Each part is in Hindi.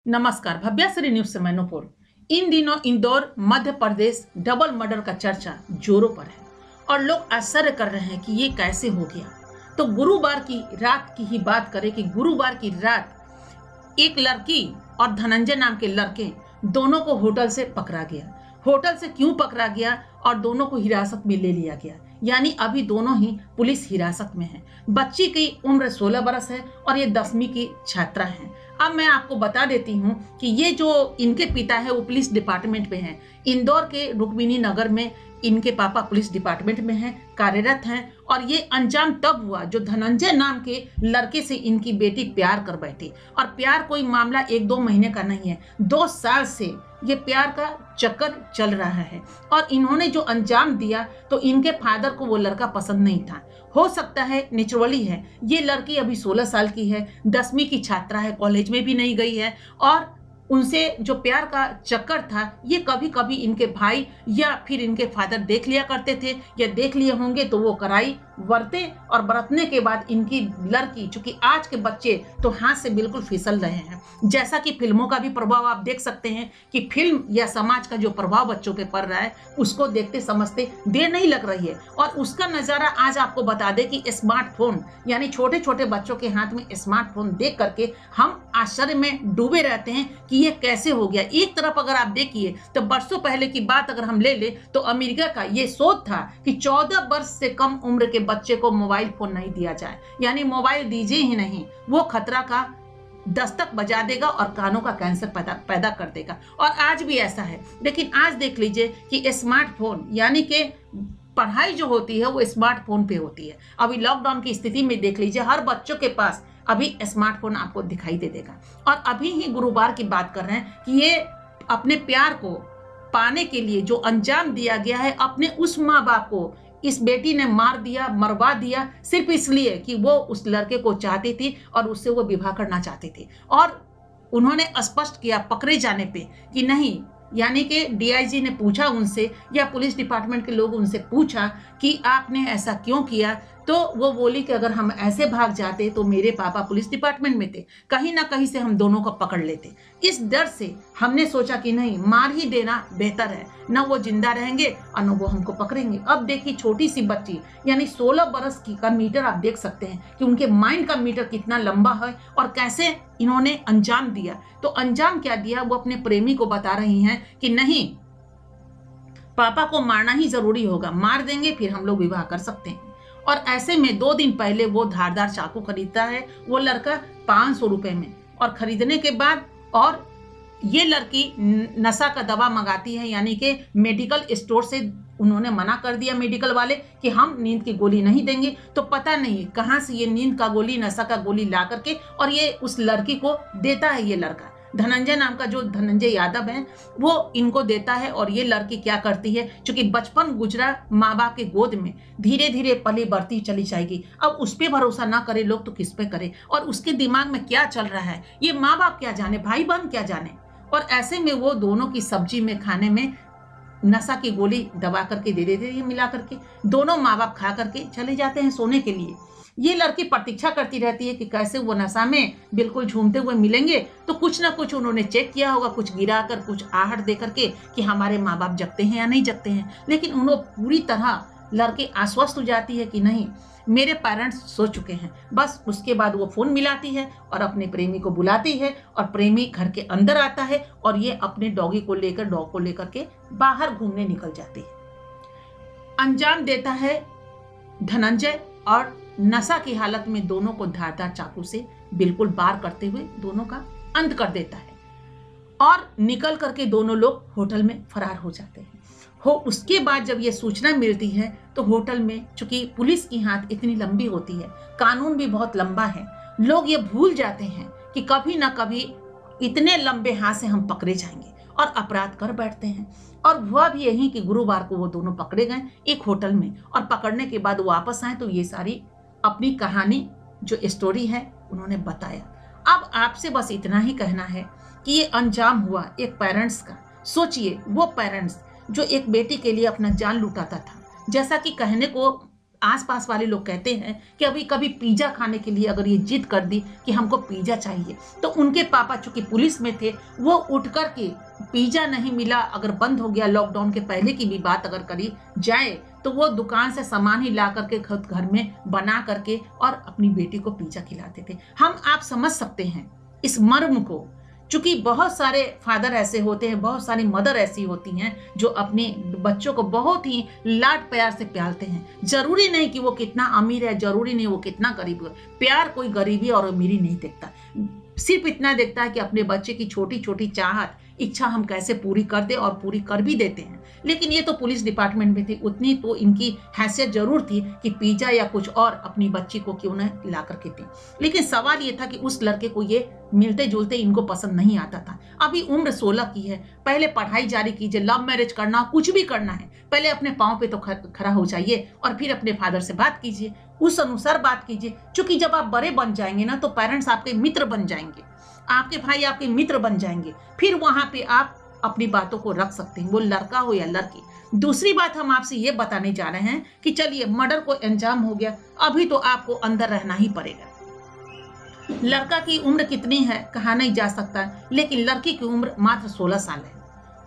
नमस्कार, भव्याश्री न्यूज से मैं नूपुर। इन दिनों इंदौर मध्य प्रदेश डबल मर्डर का चर्चा जोरों पर है और लोग आश्चर्य कर रहे हैं कि ये कैसे हो गया। तो गुरुवार की रात की ही बात करें कि गुरुवार की रात एक लड़की और धनंजय नाम के लड़के दोनों को होटल से पकड़ा गया। होटल से क्यों पकड़ा गया और दोनों को हिरासत में ले लिया गया, यानी अभी दोनों ही पुलिस हिरासत में हैं। बच्ची की उम्र 16 बरस है और ये 10वीं की छात्रा है। अब मैं आपको बता देती हूँ कि ये जो इनके पिता है वो पुलिस डिपार्टमेंट में हैं। इंदौर के रुक्मिणी नगर में इनके पापा पुलिस डिपार्टमेंट में हैं, कार्यरत हैं। और ये अंजाम तब हुआ जो धनंजय नाम के लड़के से इनकी बेटी प्यार कर बैठी। और प्यार कोई मामला 1-2 महीने का नहीं है, 2 साल से ये प्यार का चक्कर चल रहा है। और इन्होंने जो अंजाम दिया तो इनके फादर को वो लड़का पसंद नहीं था। हो सकता है नेचुरली है, ये लड़की अभी 16 साल की है, 10वीं की छात्रा है, कॉलेज में भी नहीं गई है। और उनसे जो प्यार का चक्कर था ये कभी कभी इनके भाई या फिर इनके फादर देख लिया करते थे, या देख लिए होंगे तो वो कराई बरते। और बरतने के बाद इनकी लड़की, चूंकि आज के बच्चे तो हाथ से बिल्कुल फिसल रहे हैं, जैसा कि फिल्मों का भी प्रभाव आप देख सकते हैं कि फिल्म या समाज का जो प्रभाव बच्चों पे पड़ रहा है उसको देखते समझते देर नहीं लग रही है। और उसका नजारा आज आपको बता दें कि स्मार्टफोन, यानी छोटे छोटे बच्चों के हाथ में स्मार्टफोन देख करके हम आश्चर्य में डूबे रहते हैं कि ये कैसे हो गया। एक तरफ अगर आप देखिए तो बरसों पहले की बात अगर हम ले ले तो अमेरिका का ये सोच था कि 14 वर्ष से कम उम्र के बच्चे को मोबाइल फोन नहीं दिया जाए, यानी मोबाइल दीजिए ही नहीं, वो खतरा का दस्तक बजा देगा और कानों का कैंसर पैदा कर देगा। और आज भी ऐसा है। लेकिन आज देख लीजिए कि स्मार्टफोन, यानी कि पढ़ाई जो होती है वो स्मार्टफोन पे होती है। अभी लॉकडाउन की स्थिति में देख लीजिए हर बच्चों के पास अभी स्मार्टफोन आपको दिखाई दे देगा। और अभी ही गुरुवार की बात कर रहे हैं कि ये अपने प्यार को पाने के लिए जो अंजाम दिया गया है, अपने उस माँ बाप को इस बेटी ने मार दिया, मरवा दिया, सिर्फ इसलिए कि वो उस लड़के को चाहती थी और उससे वो विवाह करना चाहती थी। और उन्होंने स्पष्ट किया पकड़े जाने पे कि नहीं, यानी कि डीआईजी ने पूछा उनसे या पुलिस डिपार्टमेंट के लोग उनसे पूछा कि आपने ऐसा क्यों किया, तो वो बोली कि अगर हम ऐसे भाग जाते तो मेरे पापा पुलिस डिपार्टमेंट में थे, कहीं ना कहीं से हम दोनों को पकड़ लेते। इस डर से हमने सोचा कि नहीं, मार ही देना बेहतर है, न वो जिंदा रहेंगे और न वो हमको पकड़ेंगे। अब देखिए छोटी सी बच्ची, यानी 16 बरस की का मीटर आप देख सकते हैं कि उनके माइंड का मीटर कितना लंबा है और कैसे इन्होंने अंजाम दिया। तो अंजाम क्या दिया, वो अपने प्रेमी को बता रही हैं कि नहीं, पापा को मारना ही जरूरी होगा, मार देंगे फिर हम लोग विवाह कर सकते हैं। और ऐसे में 2 दिन पहले वो धारदार चाकू खरीदता है वो लड़का 500 रुपए में, और खरीदने के बाद और ये लड़की नशा का दवा मंगाती है, यानी कि मेडिकल स्टोर से उन्होंने मना कर दिया मेडिकल वाले कि हम नींद की गोली नहीं देंगे। तो पता नहीं कहाँ से ये नींद का गोली, नशा का गोली ला करके और ये उस लड़की को देता है। ये लड़का धनंजय नाम का, जो धनंजय यादव है, वो इनको देता है। और ये लड़की क्या करती है, चूंकि बचपन गुजरा माँ बाप के गोद में, धीरे धीरे पली बढ़ती चली जाएगी। अब उस पर भरोसा ना करे लोग तो किस पे करे, और उसके दिमाग में क्या चल रहा है ये माँ बाप क्या जाने, भाई बहन क्या जाने। और ऐसे में वो दोनों की सब्जी में, खाने में नशा की गोली दबा करके दे देते हैं, मिला करके दोनों माँ बाप खा करके चले जाते हैं सोने के लिए। ये लड़की प्रतीक्षा करती रहती है कि कैसे वो नशा में बिल्कुल झूमते हुए मिलेंगे, तो कुछ ना कुछ उन्होंने चेक किया होगा, कुछ गिरा कर, कुछ आहट दे करके कि हमारे माँ बाप जगते हैं या नहीं जगते हैं। लेकिन उन्होंने पूरी तरह लड़की आश्वस्त हो जाती है कि नहीं, मेरे पेरेंट्स सो चुके हैं। बस उसके बाद वो फोन मिलाती है और अपने प्रेमी को बुलाती है, और प्रेमी घर के अंदर आता है और ये अपने डॉग को लेकर के बाहर घूमने निकल जाती है। अंजाम देता है धनंजय, और नशा की हालत में दोनों को धारदार चाकू से बिल्कुल बार करते हुए दोनों का अंत कर देता है। और निकल करके दोनों लोग होटल में फरार हो जाते हैं। उसके बाद जब ये सूचना मिलती है तो होटल में, चूंकि पुलिस की हाथ इतनी लंबी होती है, कानून भी बहुत लंबा है, लोग ये भूल जाते हैं कि कभी ना कभी इतने लंबे हाथ से हम पकड़े जाएंगे और अपराध कर बैठते हैं। और वह भी यही कि गुरुवार को वो दोनों पकड़े गए एक होटल में, और पकड़ने के बाद वापस आए तो ये सारी अपनी कहानी जो स्टोरी है उन्होंने बताया। अब आपसे बस इतना ही कहना है कि ये अंजाम हुआ एक पेरेंट्स का। सोचिए वो पेरेंट्स जो एक बेटी के लिए अपना जान लुटाता था, जैसा कि कहने को आसपास वाले लोग कहते हैं कि अभी कभी पिज्जा खाने के लिए अगर ये जिद कर दी कि हमको पिज्जा चाहिए, तो उनके पापा चूंकि पुलिस में थे, वो उठ कर के पिज्जा नहीं मिला, अगर बंद हो गया, लॉकडाउन के पहले की भी बात अगर करी जाए, तो वो दुकान से सामान ही ला करके खुद घर में बना करके और अपनी बेटी को पिज्जा खिलाते थे। हम आप समझ सकते हैं इस मर्म को। चूंकि बहुत सारे फादर ऐसे होते हैं, बहुत सारी मदर ऐसी होती हैं जो अपने बच्चों को बहुत ही लाड प्यार से पालते हैं। जरूरी नहीं कि वो कितना अमीर है, जरूरी नहीं वो कितना गरीब है। प्यार कोई गरीबी और अमीरी नहीं देखता, सिर्फ इतना देखता है कि अपने बच्चे की छोटी छोटी चाहत, इच्छा हम कैसे पूरी कर दे, और पूरी कर भी देते हैं। लेकिन ये तो पुलिस डिपार्टमेंट में थी, उतनी तो इनकी हैसियत जरूर थी कि पिज्जा या कुछ और अपनी बच्ची को क्यों न ला करके दी। लेकिन सवाल ये था कि उस लड़के को ये मिलते जुलते इनको पसंद नहीं आता था। अभी उम्र 16 की है, पहले पढ़ाई जारी कीजिए, लव मैरिज करना हो, कुछ भी करना है, पहले अपने पाँव पे तो खड़ा हो जाइए और फिर अपने फादर से बात कीजिए, उस अनुसार बात कीजिए। क्योंकि जब आप बड़े बन जाएंगे ना, तो पेरेंट्स आपके मित्र बन जाएंगे, आपके भाई आपके मित्र बन जाएंगे, फिर वहां पे आप अपनी बातों को रख सकते हैं, वो लड़का हो या लड़की। दूसरी बात हम आपसे ये बताने जा रहे हैं कि चलिए मर्डर को अंजाम हो गया, अभी तो आपको अंदर रहना ही पड़ेगा। लड़का की उम्र कितनी है कहा नहीं जा सकता, लेकिन लड़की की उम्र मात्र 16 साल है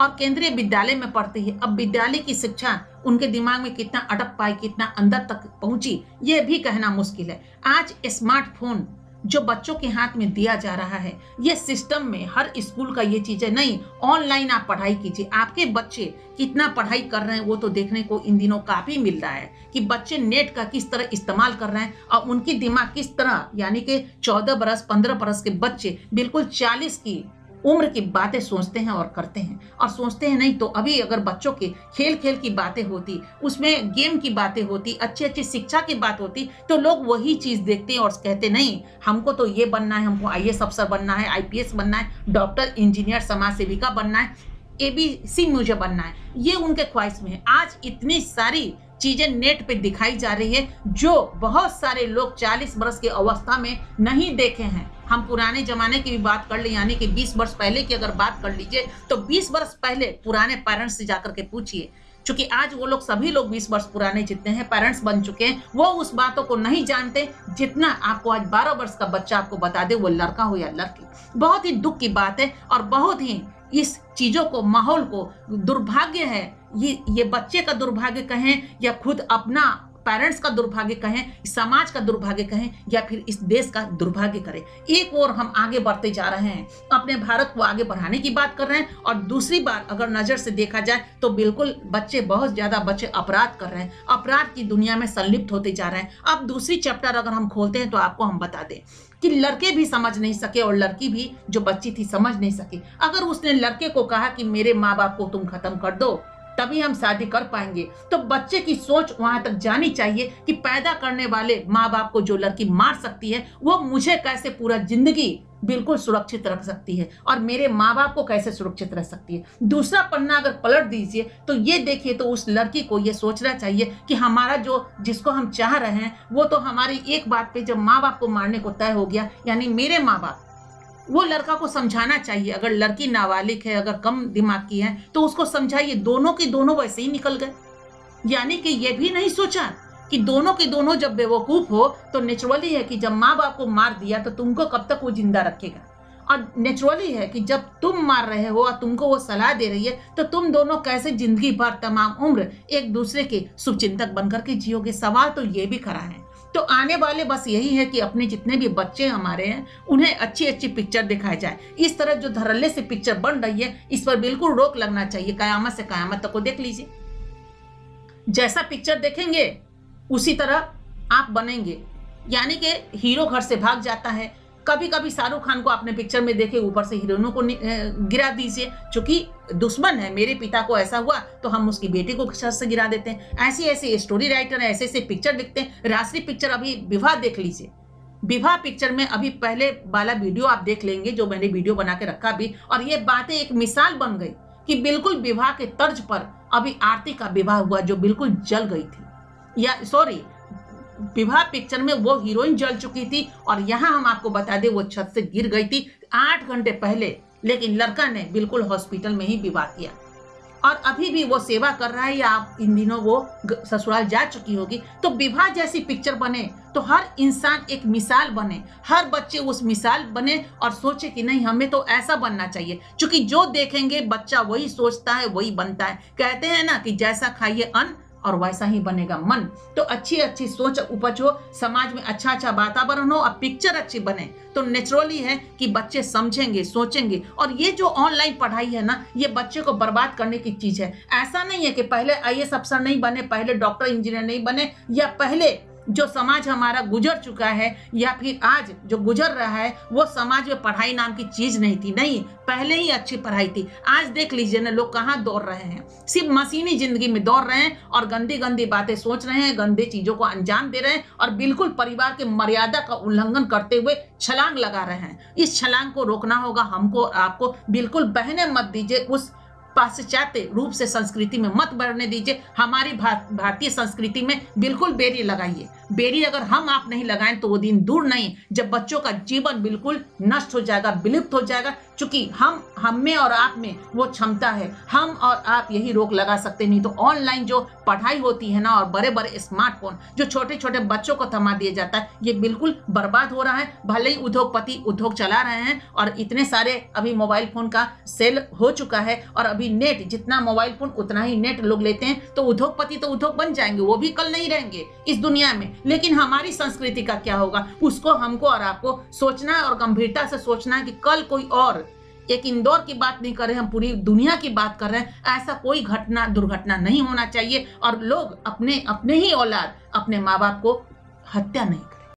और केंद्रीय विद्यालय में पढ़ती है। अब विद्यालय की शिक्षा उनके दिमाग में कितना अटक पाई, कितना अंदर तक पहुंची, ये भी कहना मुश्किल है। आज स्मार्टफोन जो बच्चों के हाथ में दिया जा रहा है, ये सिस्टम में हर स्कूल का ये चीजें नहीं, ऑनलाइन आप पढ़ाई कीजिए। आपके बच्चे कितना पढ़ाई कर रहे हैं वो तो देखने को इन दिनों काफी मिल रहा है कि बच्चे नेट का किस तरह इस्तेमाल कर रहे हैं और उनकी दिमाग किस तरह, यानी कि 14 बरस 15 बरस के बच्चे बिल्कुल 40 की उम्र की बातें सोचते हैं और करते हैं। और सोचते हैं नहीं तो अभी अगर बच्चों के खेल खेल की बातें होती, उसमें गेम की बातें होती, अच्छी अच्छी शिक्षा की बात होती, तो लोग वही चीज देखते हैं और कहते नहीं हमको तो ये बनना है, हमको IAS अफसर बनना है, IPS बनना है, डॉक्टर, इंजीनियर, समाज सेविका बनना है, ABC मुझे बनना है, ये उनके ख्वाहिश में है। आज इतनी सारी चीजें नेट पे दिखाई जा रही है जो बहुत सारे लोग 40 वर्ष की अवस्था में नहीं देखे हैं। हम पुराने जमाने की भी बात कर ले, यानी कि 20 वर्ष पहले की अगर बात कर लीजिए, तो 20 वर्ष पहले पुराने पेरेंट्स से जाकर के पूछिए, क्योंकि आज वो लोग सभी लोग 20 वर्ष पुराने जितने हैं पेरेंट्स बन चुके हैं, वो उस बातों को नहीं जानते जितना आपको आज 12 वर्ष का बच्चा आपको बता दे, वो लड़का हो या लड़की। बहुत ही दुख की बात है और बहुत ही इस चीजों को, माहौल को दुर्भाग्य है। ये बच्चे का दुर्भाग्य कहें या खुद अपना पेरेंट्स का दुर्भाग्य कहें, समाज का दुर्भाग्य कहें, या फिर इस देश का दुर्भाग्य करें। एक ओर हम आगे बढ़ते जा रहे हैं, अपने भारत को आगे बढ़ाने की बात कर रहे हैं, और दूसरी बात अगर नजर से देखा जाए तो बिल्कुल बच्चे, बहुत ज्यादा बच्चे अपराध कर रहे हैं, अपराध की दुनिया में संलिप्त होते जा रहे हैं। अब दूसरी चैप्टर अगर हम खोलते हैं तो आपको हम बता दें कि लड़के भी समझ नहीं सके और लड़की भी जो बच्ची थी समझ नहीं सकी। अगर उसने लड़के को कहा कि मेरे माँ बाप को तुम खत्म कर दो तभी हम शादी कर पाएंगे, तो बच्चे की सोच वहां तक जानी चाहिए कि पैदा करने वाले माँ बाप को जो लड़की मार सकती है, वो मुझे कैसे पूरा जिंदगी बिल्कुल सुरक्षित रख सकती है और मेरे माँ बाप को कैसे सुरक्षित रख सकती है। दूसरा पन्ना अगर पलट दीजिए तो ये देखिए, तो उस लड़की को ये सोचना चाहिए कि हमारा जो, जिसको हम चाह रहे हैं, वो तो हमारी एक बात पे जब माँ बाप को मारने को तय हो गया, यानी मेरे माँ बाप, वो लड़का को समझाना चाहिए। अगर लड़की नाबालिग है, अगर कम दिमाग की है, तो उसको समझाइए। दोनों के दोनों वैसे ही निकल गए, यानी कि ये भी नहीं सोचा कि दोनों के दोनों जब बेवकूफ हो तो नेचुरली है कि जब माँ बाप को मार दिया तो तुमको कब तक वो जिंदा रखेगा, और नेचुरली है कि जब तुम मार रहे हो और तुमको वो सलाह दे रही है तो तुम दोनों कैसे जिंदगी भर, तमाम उम्र एक दूसरे के शुभचिंतक बनकर के जियोगे। सवाल तो ये भी खड़ा है। तो आने वाले बस यही है कि अपने जितने भी बच्चे हमारे हैं उन्हें अच्छी अच्छी पिक्चर दिखाई जाए। इस तरह जो धड़ल्ले से पिक्चर बन रही है, इस पर बिल्कुल रोक लगना चाहिए। कयामत से कयामत तक को देख लीजिए, जैसा पिक्चर देखेंगे उसी तरह आप बनेंगे। यानी कि हीरो घर से भाग जाता है, कभी कभी शाहरुख खान को आपने पिक्चर में देखे, ऊपर से हीरोइनों को गिरा दीजिए, क्योंकि दुश्मन है, मेरे पिता को ऐसा हुआ तो हम उसकी बेटी को छत से गिरा देते हैं। ऐसी ऐसी स्टोरी राइटर है, ऐसे ऐसे पिक्चर लिखते हैं। राष्ट्रीय पिक्चर अभी विवाह देख लीजिए, विवाह पिक्चर में अभी पहले वाला वीडियो आप देख लेंगे जो मैंने वीडियो बना के रखा भी, और ये बातें एक मिसाल बन गई कि बिल्कुल विवाह के तर्ज पर अभी आरती का विवाह हुआ जो बिल्कुल जल गई थी, या सॉरी विवाह पिक्चर में वो हीरोइन जल चुकी थी और यहाँ हम आपको बता दें वो छत से गिर गई थी 8 घंटे पहले, लेकिन लड़का ने बिल्कुल हॉस्पिटल में ही विवाह किया। और अभी भी वो सेवा कर रहा है या आप इन दिनों वो ससुराल जा चुकी होगी, तो विवाह जैसी पिक्चर बने तो हर इंसान एक मिसाल बने, हर बच्चे उस मिसाल बने और सोचे कि नहीं हमें तो ऐसा बनना चाहिए, क्योंकि जो देखेंगे बच्चा वही सोचता है, वही बनता है। कहते हैं ना कि जैसा खाइए अन्न और वैसा ही बनेगा मन। तो अच्छी अच्छी सोच उपज हो, समाज में अच्छा अच्छा वातावरण हो और पिक्चर अच्छी बने तो नेचुरली है कि बच्चे समझेंगे, सोचेंगे। और ये जो ऑनलाइन पढ़ाई है ना, ये बच्चे को बर्बाद करने की चीज है। ऐसा नहीं है कि पहले आईएएस अफसर नहीं बने, पहले डॉक्टर इंजीनियर नहीं बने, या पहले जो समाज हमारा गुजर चुका है या फिर आज जो गुजर रहा है वो समाज में पढ़ाई नाम की चीज नहीं थी। नहीं, पहले ही अच्छी पढ़ाई थी। आज देख लीजिए ना, लोग कहाँ दौड़ रहे हैं, सिर्फ मशीनी जिंदगी में दौड़ रहे हैं और गंदी गंदी बातें सोच रहे हैं, गंदे चीजों को अंजाम दे रहे हैं और बिल्कुल परिवार के मर्यादा का उल्लंघन करते हुए छलांग लगा रहे हैं। इस छलांग को रोकना होगा हमको, आपको। बिल्कुल बहने मत दीजिए, उस पाश्चात्य रूप से संस्कृति में मत बढ़ने दीजिए। हमारी भारतीय संस्कृति में बिल्कुल बेरी लगाइए। बेरी अगर हम आप नहीं लगाएं तो वो दिन दूर नहीं जब बच्चों का जीवन बिल्कुल नष्ट हो जाएगा, विलुप्त हो जाएगा। क्योंकि हम में और आप में वो क्षमता है, हम और आप यही रोक लगा सकते। नहीं तो ऑनलाइन जो पढ़ाई होती है ना, और बड़े बड़े स्मार्टफोन जो छोटे छोटे बच्चों को थमा दिया जाता है, ये बिल्कुल बर्बाद हो रहा है। भले ही उद्योगपति उद्योग चला रहे हैं और इतने सारे अभी मोबाइल फोन का सेल हो चुका है, और अभी नेट, जितना मोबाइल फोन उतना ही नेट लोग लेते हैं, तो उद्योगपति तो उद्योग बन जाएंगे, वो भी कल नहीं रहेंगे इस दुनिया में। लेकिन हमारी संस्कृति का क्या होगा, उसको हमको और आपको सोचना है और गंभीरता से सोचना है कि कल कोई और, एक इंदौर की बात नहीं कर रहे, हम पूरी दुनिया की बात कर रहे हैं, ऐसा कोई घटना दुर्घटना नहीं होना चाहिए और लोग अपने ही औलाद, अपने माँ बाप को हत्या नहीं